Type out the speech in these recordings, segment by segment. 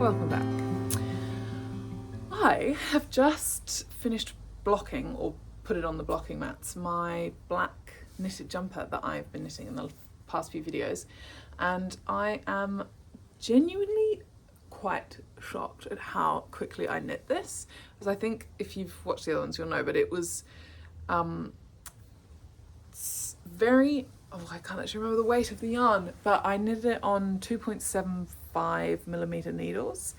Welcome back. I have just finished blocking, or put it on the blocking mats, my black knitted jumper that I've been knitting in the past few videos, and I am genuinely quite shocked at how quickly I knit this, because I think if you've watched the other ones you'll know, but it was very, I can't actually remember the weight of the yarn, but I knitted it on 2.75mm needles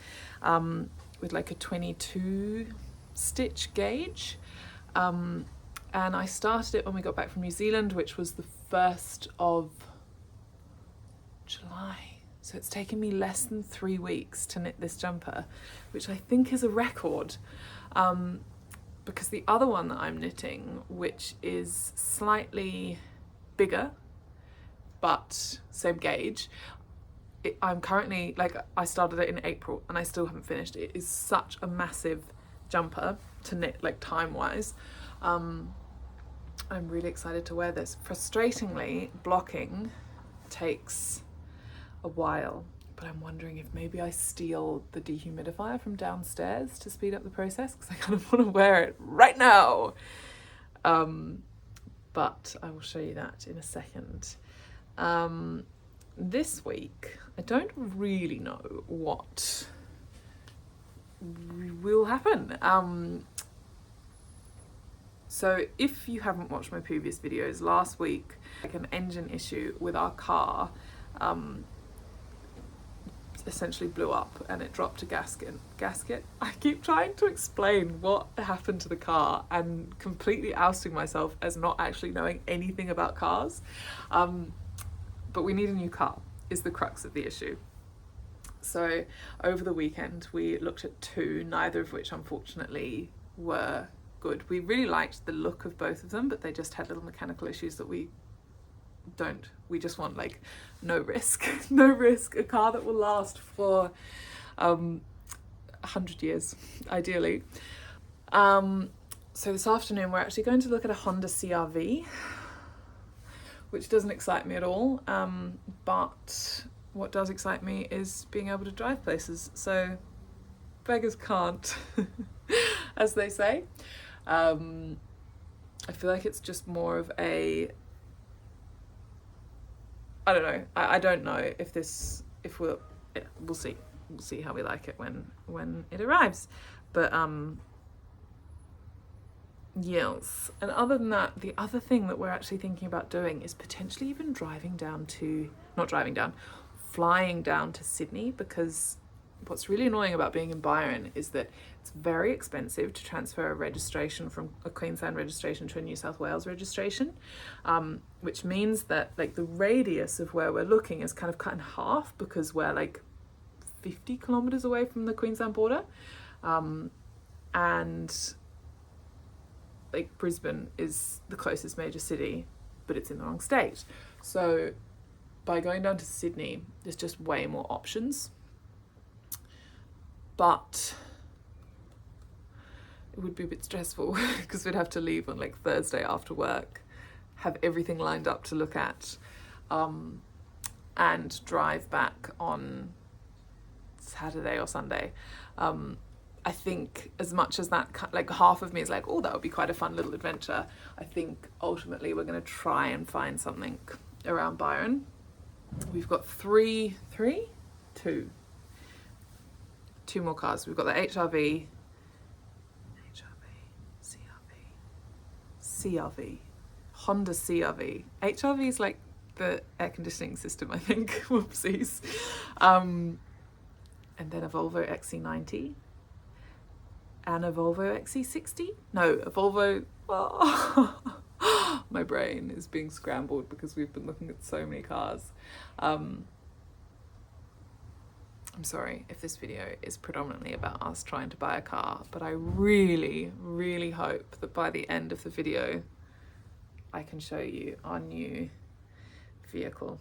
with like a 22 stitch gauge, and I started it when we got back from New Zealand, which was the 1st of July. So it's taken me less than 3 weeks to knit this jumper, which I think is a record, because the other one that I'm knitting, which is slightly bigger but same gauge, I'm currently, like, I started it in April and I still haven't finished. It is such a massive jumper to knit, like, time-wise. I'm really excited to wear this. Frustratingly, blocking takes a while, but I'm wondering if maybe I steal the dehumidifier from downstairs to speed up the process, because I kind of want to wear it right now. But I will show you that in a second. This week, I don't really know what will happen. So if you haven't watched my previous videos, last week, like, an engine issue with our car essentially blew up and it dropped a gasket. I keep trying to explain what happened to the car and completely ousting myself as not actually knowing anything about cars. But we need a new car, is the crux of the issue. So over the weekend we looked at two, neither of which unfortunately were good. We really liked the look of both of them, but they just had little mechanical issues that we just want, like, no risk, a car that will last for 100 years, ideally. So this afternoon we're actually going to look at a Honda CR-V, which doesn't excite me at all, but what does excite me is being able to drive places, so beggars can't, as they say. I feel like it's just more of a, I don't know. I don't know if we'll see. We'll see how we like it when it arrives. But yes. And other than that, the other thing that we're actually thinking about doing is potentially even flying down to Sydney, because what's really annoying about being in Byron is that it's very expensive to transfer a registration from a Queensland registration to a New South Wales registration, which means that, like, the radius of where we're looking is kind of cut in half, because we're like 50 kilometres away from the Queensland border, and like Brisbane is the closest major city, but it's in the wrong state. So by going down to Sydney, there's just way more options. But it would be a bit stressful because we'd have to leave on, like, Thursday after work, have everything lined up to look at, and drive back on Saturday or Sunday. I think as much as that, like, half of me is like, oh, that would be quite a fun little adventure, I think ultimately we're going to try and find something around Byron. We've got two more cars. We've got the CRV, Honda CRV. HRV is like the air conditioning system, I think. Whoopsies. And then a Volvo XC90 and a Volvo XC60. No, a Volvo. Oh. My brain is being scrambled because we've been looking at so many cars. I'm sorry if this video is predominantly about us trying to buy a car, but I really, really hope that by the end of the video I can show you our new vehicle.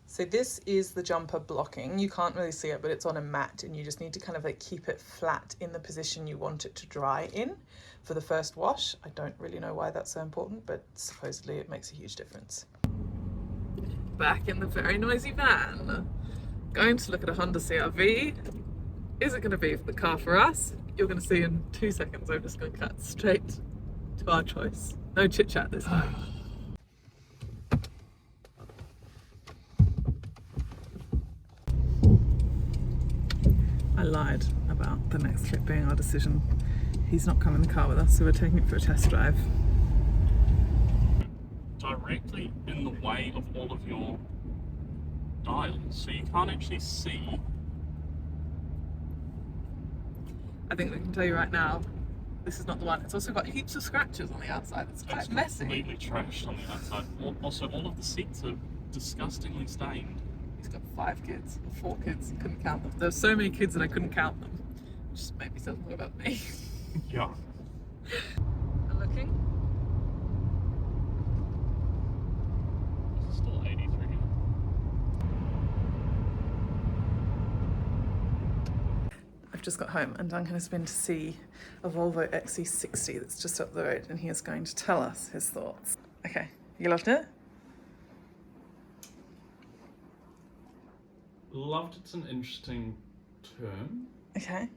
So this is the jumper blocking. You can't really see it, but it's on a mat, and you just need to kind of, like, keep it flat in the position you want it to dry in for the first wash. I don't really know why that's so important, but supposedly it makes a huge difference. Back in the very noisy van, going to look at a Honda CR-V is it going to be the car for us? You're going to see in 2 seconds. I'm just going to cut straight to our choice. No chit chat this time. I lied about the next trip being our decision. He's not coming in the car with us, so we're taking it for a test drive. Directly in the way of all of your dials, so you can't actually see. I think we can tell you right now, this is not the one. It's also got heaps of scratches on the outside. It's quite messy. Completely trashed on the outside. Also, all of the seats are disgustingly stained. He's got 5 kids, or 4 kids, couldn't count them. There's so many kids that I couldn't count them. Just made me feel more about me. Yeah. And looking? It's still 83. I've just got home and Duncan has been to see a Volvo XC60 that's just up the road, and he is going to tell us his thoughts. Okay, you loved it? Loved it's an interesting term. Okay.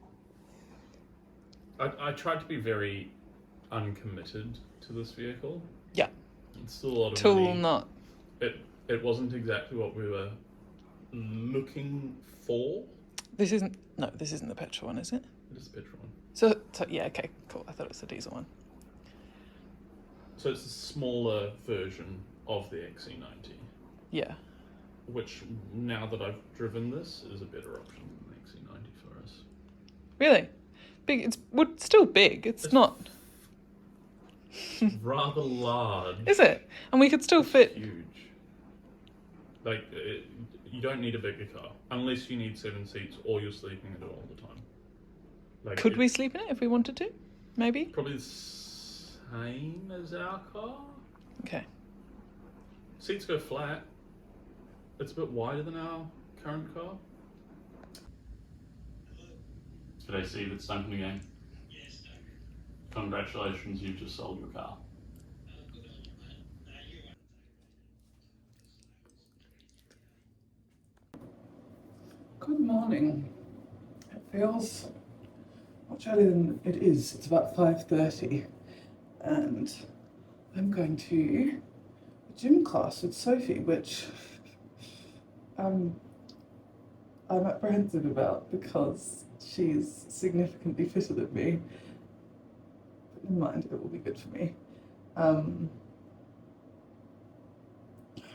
I tried to be very uncommitted to this vehicle. Yeah. It's still a lot of Tool money. not. It wasn't exactly what we were looking for. This isn't the petrol one, is it? It is the petrol one. So yeah, okay, cool. I thought it was the diesel one. So it's a smaller version of the XC90. Yeah. Which, now that I've driven this, is a better option than the XC90 for us. Really? Big. It's still big. It's not. Rather large. Is it? And we could still fit. Huge. Like, you don't need a bigger car. Unless you need 7 seats or you're sleeping in it all the time. Like, Could we sleep in it if we wanted to? Maybe? Probably the same as our car. Okay. Seats go flat. It's a bit wider than our current car. G'day Steve, it's Duncan again. Yes, Duncan. Congratulations, you've just sold your car. Good on you, mate. You won't take Good morning. It feels much earlier than it is. It's about 5:30 and I'm going to a gym class with Sophie, which I'm apprehensive about because she's significantly fitter than me. But never mind, it will be good for me. I'm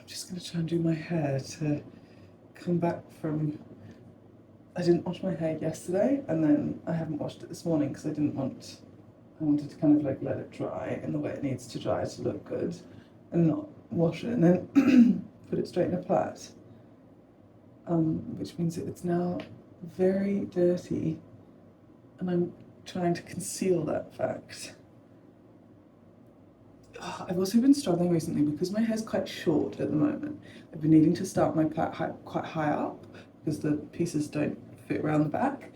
just going to try and do my hair to come back from... I didn't wash my hair yesterday, and then I haven't washed it this morning because I wanted to kind of like let it dry in the way it needs to dry to look good and not wash it and then put it straight in a plait. Which means that it's now very dirty, and I'm trying to conceal that fact. I've also been struggling recently because my hair's quite short at the moment. I've been needing to start my plait quite high up because the pieces don't fit around the back,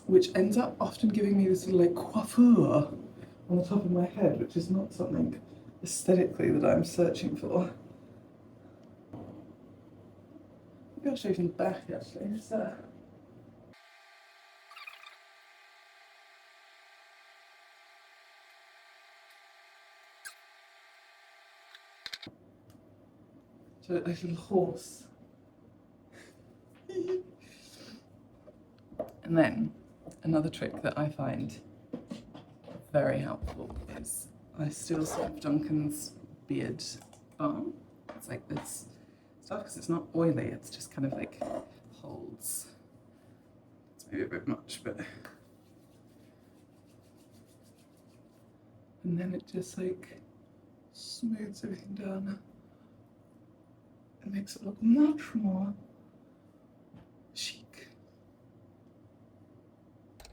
which ends up often giving me this little like coiffure on the top of my head, which is not something aesthetically that I'm searching for. Maybe I'll show you from the back actually. So like a little horse. And then another trick that I find very helpful is I steal some of Duncan's beard balm. It's like this stuff because it's not oily, it's just kind of like holds. It's maybe a bit much, but. And then it just like smooths everything down. It makes it look much more chic.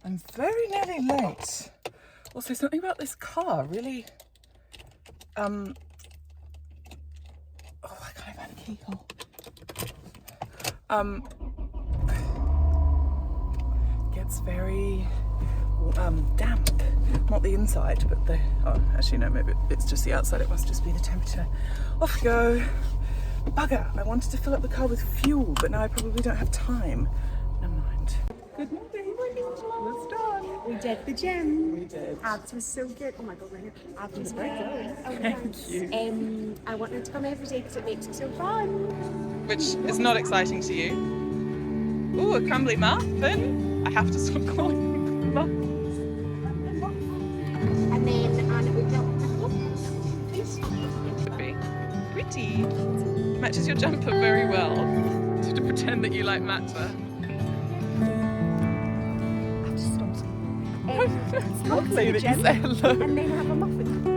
I'm very nearly late. Also, something about this car really, oh, I can't find a keyhole. Gets very damp. Not the inside, but the, oh, actually no, maybe it's just the outside. It must just be the temperature. Off we go. Bugger, I wanted to fill up the car with fuel, but now I probably don't have time. Never mind. Good morning. It's done. We did the gym. We did. Abs was so good. Oh my god, my abs was very great. Oh, Thank thanks. you. I wanted to come every day because it makes it so fun. Which is not exciting to you. Ooh, a crumbly muffin. I have to stop calling them muffins. And then an oatmeal please. Pretty. Matches your jumper very well. To pretend that you like matcha. I just stopped. It's Go to lovely the that you gym say hello. and then have a muffin.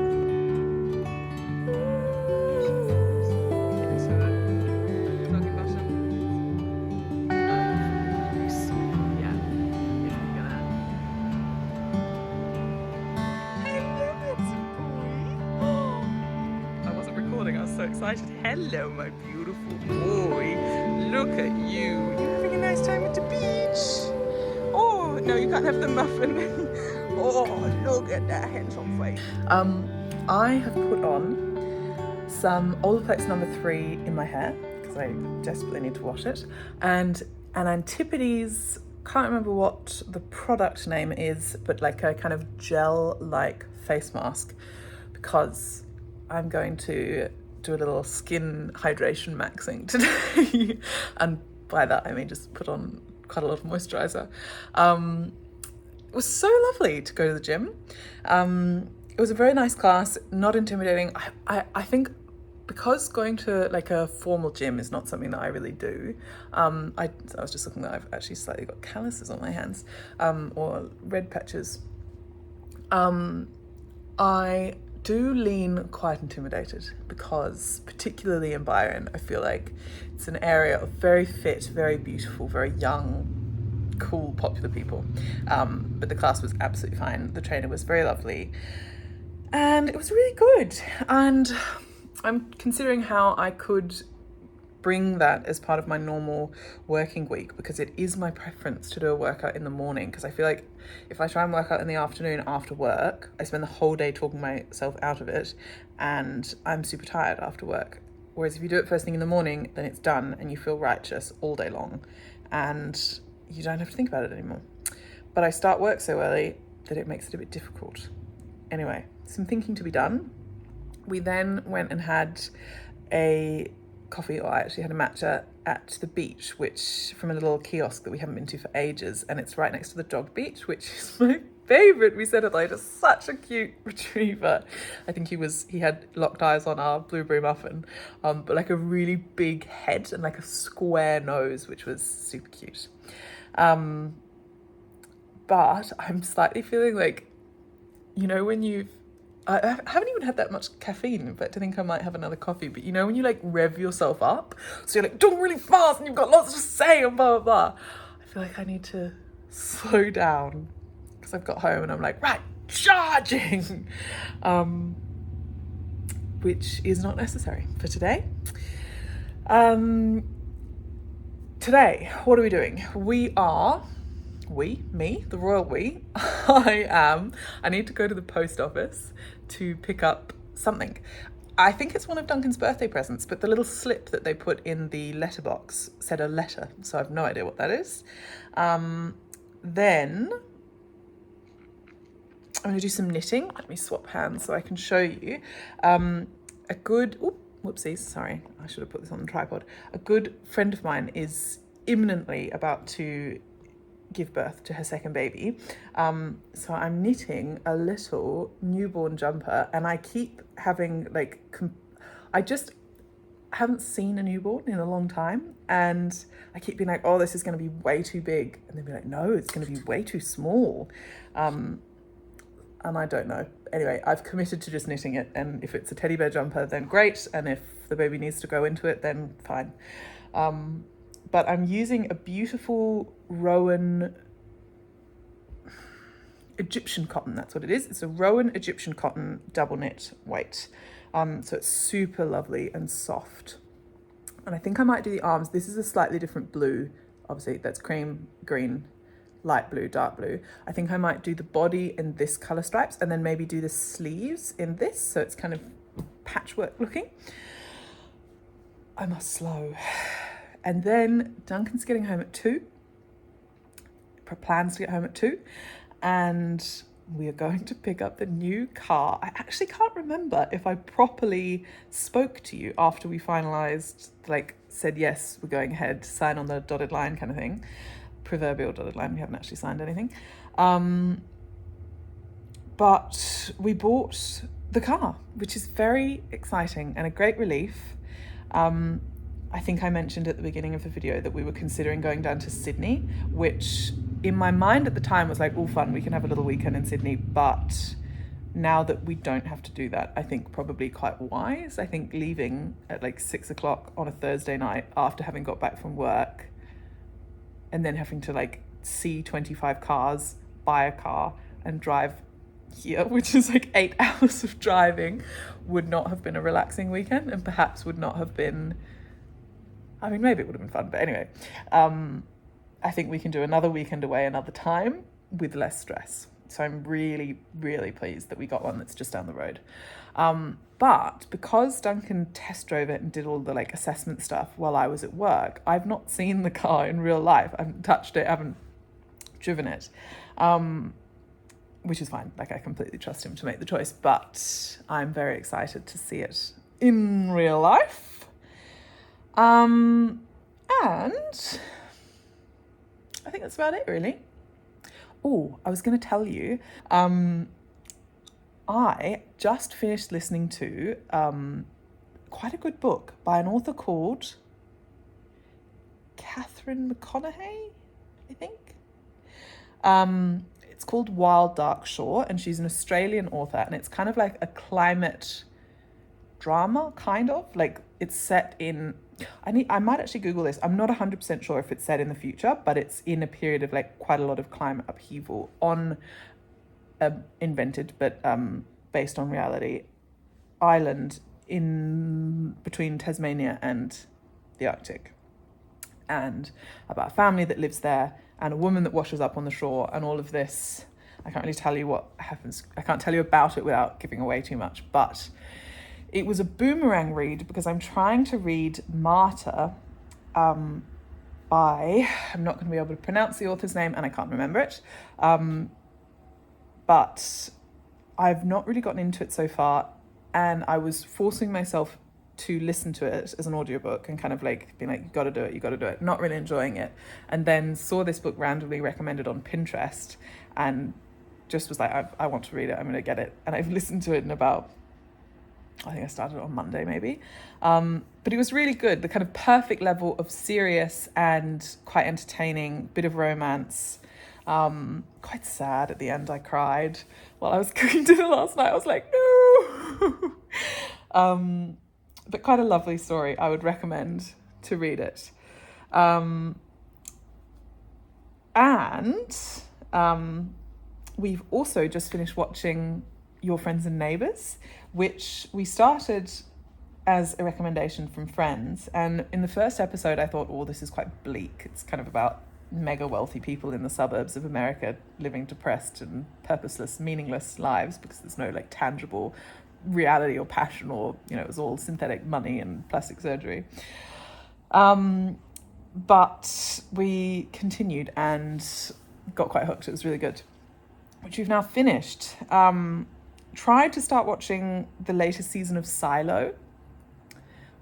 So excited. Hello, my beautiful boy. Look at you. You're having a nice time at the beach. Oh, no, you can't have the muffin. Oh, look at that handsome face. I have put on some Olaplex number 3 in my hair because I desperately need to wash it, and an Antipodes, can't remember what the product name is, but like a kind of gel-like face mask, because I'm going to do a little skin hydration maxing today. And by that I mean just put on quite a lot of moisturizer. It was so lovely to go to the gym. It was a very nice class, not intimidating. I think because going to like a formal gym is not something that I really do. I was just looking that I've actually slightly got calluses on my hands, or red patches. I do lean quite intimidated because, particularly in Byron, I feel like it's an area of very fit, very beautiful, very young, cool, popular people. But the class was absolutely fine. The trainer was very lovely and it was really good. And I'm considering how I could bring that as part of my normal working week, because it is my preference to do a workout in the morning, because I feel like if I try and work out in the afternoon after work, I spend the whole day talking myself out of it and I'm super tired after work. Whereas if you do it first thing in the morning, then it's done and you feel righteous all day long and you don't have to think about it anymore. But I start work so early that it makes it a bit difficult. Anyway, some thinking to be done. We then went and had a coffee, or I actually had a matcha at the beach, which from a little kiosk that we haven't been to for ages, and it's right next to the dog beach, which is my favourite. We said hello to such a cute retriever. I think he had locked eyes on our blueberry muffin, but like a really big head and like a square nose, which was super cute. But I'm slightly feeling like, you know, when I haven't even had that much caffeine, but I think I might have another coffee. But you know, when you like rev yourself up, so you're like doing really fast and you've got lots to say and blah, blah, blah. I feel like I need to slow down because I've got home and I'm like, right, charging, which is not necessary for today. Today, what are we doing? The royal we, I need to go to the post office to pick up something. I think it's one of Duncan's birthday presents, but the little slip that they put in the letterbox said a letter, so I have no idea what that is. Then I'm going to do some knitting. Let me swap hands so I can show you. Whoopsies, sorry, I should have put this on the tripod. A good friend of mine is imminently about to give birth to her second baby. So I'm knitting a little newborn jumper, and I keep having I just haven't seen a newborn in a long time, and I keep being like, oh, this is going to be way too big, and then be like, no, it's going to be way too small. And I don't know. Anyway, I've committed to just knitting it, and if it's a teddy bear jumper, then great, and if the baby needs to go into it, then fine. But I'm using a beautiful Rowan Egyptian cotton, that's what it is. It's a Rowan Egyptian cotton double knit weight. So it's super lovely and soft. And I think I might do the arms. This is a slightly different blue. Obviously, that's cream, green, light blue, dark blue. I think I might do the body in this colour stripes and then maybe do the sleeves in this. So it's kind of patchwork looking. I must slow. And then Duncan's getting home at 2. plans to get home at 2, and we are going to pick up the new car. I actually can't remember if I properly spoke to you after we finalised, like said yes, we're going ahead, sign on the dotted line kind of thing. Proverbial dotted line, we haven't actually signed anything. But we bought the car, which is very exciting and a great relief. I think I mentioned at the beginning of the video that we were considering going down to Sydney, which in my mind at the time was like, all fun, we can have a little weekend in Sydney. But now that we don't have to do that, I think probably quite wise. I think leaving at like 6 o'clock on a Thursday night after having got back from work and then having to like see 25 cars, buy a car and drive here, which is like 8 hours of driving, would not have been a relaxing weekend, and perhaps would not have been, I mean, maybe it would have been fun, but anyway, I think we can do another weekend away another time with less stress. So I'm really, really pleased that we got one that's just down the road. But because Duncan test drove it and did all the like assessment stuff while I was at work, I've not seen the car in real life. I haven't touched it, I haven't driven it, which is fine. Like, I completely trust him to make the choice, but I'm very excited to see it in real life. And I think that's about it, really. Oh, I was going to tell you, I just finished listening to quite a good book by an author called Catherine McConaughey, I think. It's called Wild Dark Shore, and she's an Australian author, and it's kind of like a climate drama, kind of. Like, it's set in, I might actually Google this. I'm not 100% sure if it's set in the future, but it's in a period of like quite a lot of climate upheaval on invented, but based on reality, island in between Tasmania and the Arctic, and about a family that lives there and a woman that washes up on the shore and all of this. I can't really tell you what happens. I can't tell you about it without giving away too much, but it was a boomerang read because I'm trying to read Martyr by, I'm not going to be able to pronounce the author's name and I can't remember it, but I've not really gotten into it so far, and I was forcing myself to listen to it as an audiobook and kind of like being like, you got to do it, not really enjoying it, and then saw this book randomly recommended on Pinterest and just was like, I want to read it, I'm going to get it, and I've listened to it in about, I think I started on Monday maybe, but it was really good. The kind of perfect level of serious and quite entertaining, bit of romance, quite sad at the end. I cried while I was cooking dinner last night. I was like, no. But quite a lovely story. I would recommend to read it. And we've also just finished watching Your Friends and Neighbours, which we started as a recommendation from friends. And in the first episode, I thought, oh, this is quite bleak. It's kind of about mega wealthy people in the suburbs of America living depressed and purposeless, meaningless lives because there's no like tangible reality or passion, or, you know, it was all synthetic money and plastic surgery. But we continued and got quite hooked. It was really good, which we've now finished. Tried to start watching the latest season of Silo,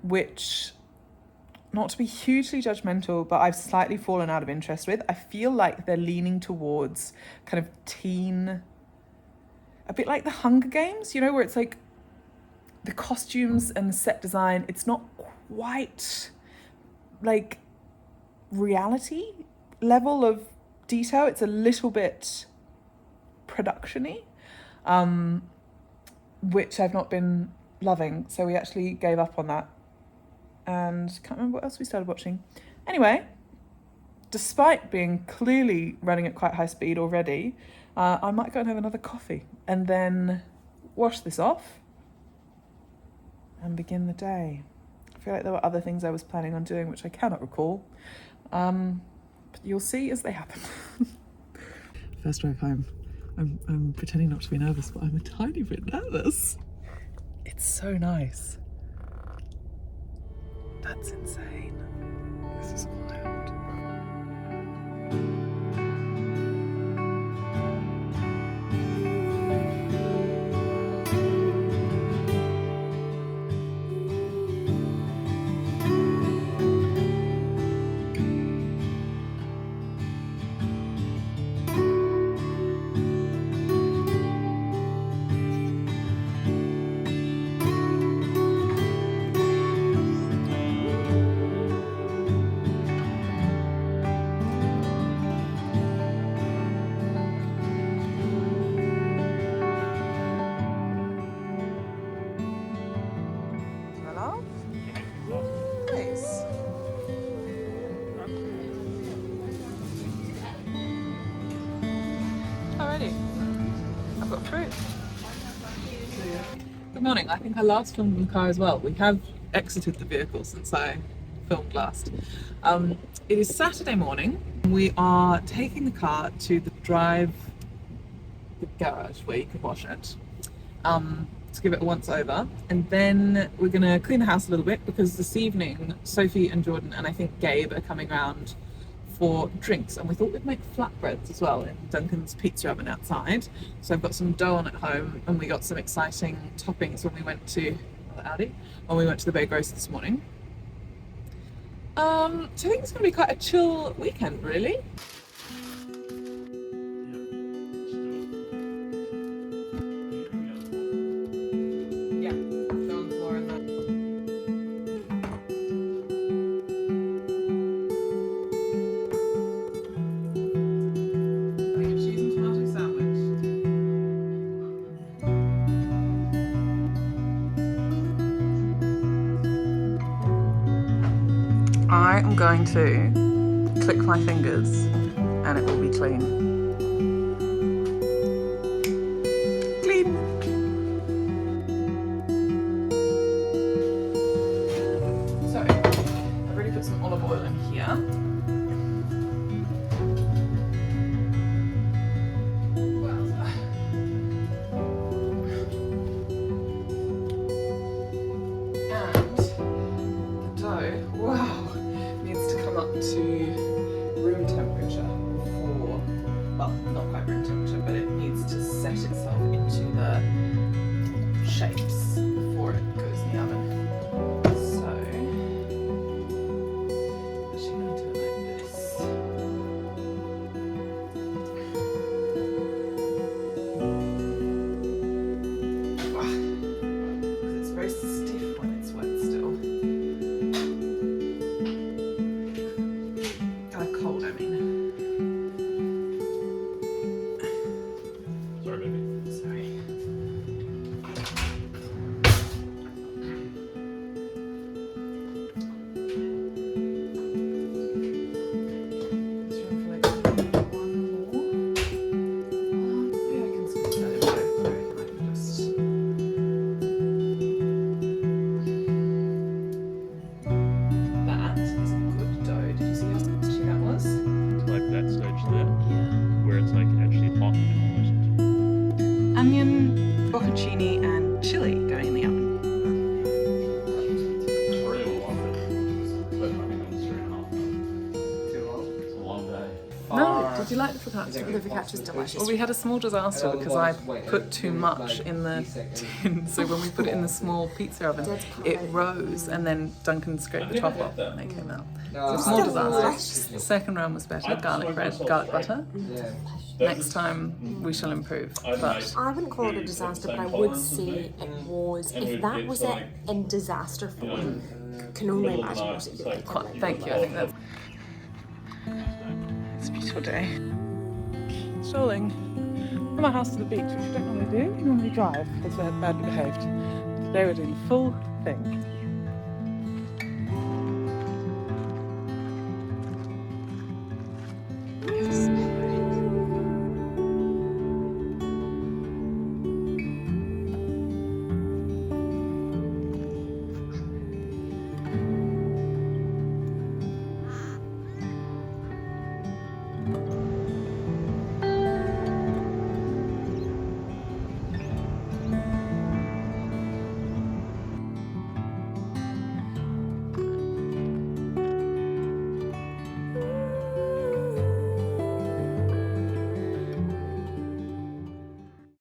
which, not to be hugely judgmental, but I've slightly fallen out of interest with. I feel like they're leaning towards kind of teen, a bit like the Hunger Games, you know, where it's like the costumes and the set design, it's not quite like reality level of detail. It's a little bit production-y, which I've not been loving. So we actually gave up on that. And can't remember what else we started watching. Anyway, despite being clearly running at quite high speed already, I might go and have another coffee and then wash this off and begin the day. I feel like there were other things I was planning on doing, which I cannot recall. But you'll see as they happen. First drive home. I'm pretending not to be nervous, but I'm a tiny bit nervous. It's so nice. That's insane. This is wild. already. I've got fruit. Good morning. I think I last filmed in the car as well. We have exited the vehicle since I filmed last. It is Saturday morning. We are taking the car to the garage where you can wash it. To give it a once over, and then we're gonna clean the house a little bit because this evening Sophie and Jordan and I think Gabe are coming round for drinks, and we thought we'd make flatbreads as well in Duncan's pizza oven outside. So I've got some dough on at home, and we got some exciting toppings when we went to the Bay Grocer this morning. So I think it's gonna be quite a chill weekend, really. I am going to click my fingers and it will be clean. Clean! So, I've already put some olive oil in here. To room temperature for, well, not quite room temperature, but it needs to set itself into the shapes before it goes in the oven. So, actually I'm going to do it like this. Because it's very stiff when it's wet still. Cold, I mean. Sorry, baby. Sorry. There's room for like one more. Maybe I can squeeze that in both. I reckon I can just. That is a good dough. Did you see how stretchy that was? Like that stage there, Yeah. where it's like actually hot and almost. Onion, bocconcini, and chili going in the oven. I really want it, but I think I'm 3.5. Too long? It's a long day. No, did you like the focaccia? The focaccia's delicious. Well, we had a small disaster because I put too much in the tin, so when we put it in the small pizza oven, it rose, and then Duncan scraped the top off and they came out. So small disaster. The second round was better, garlic bread, garlic butter. Yeah. Next time we shall improve, but I wouldn't call it a disaster, but I would say it was, if that was it in disaster form, can only imagine what it would be like. quite, thank you, I think that's... It's a beautiful day. Strolling from our house to the beach, which we don't normally do. We normally drive because we're badly behaved. Today we're doing the full thing.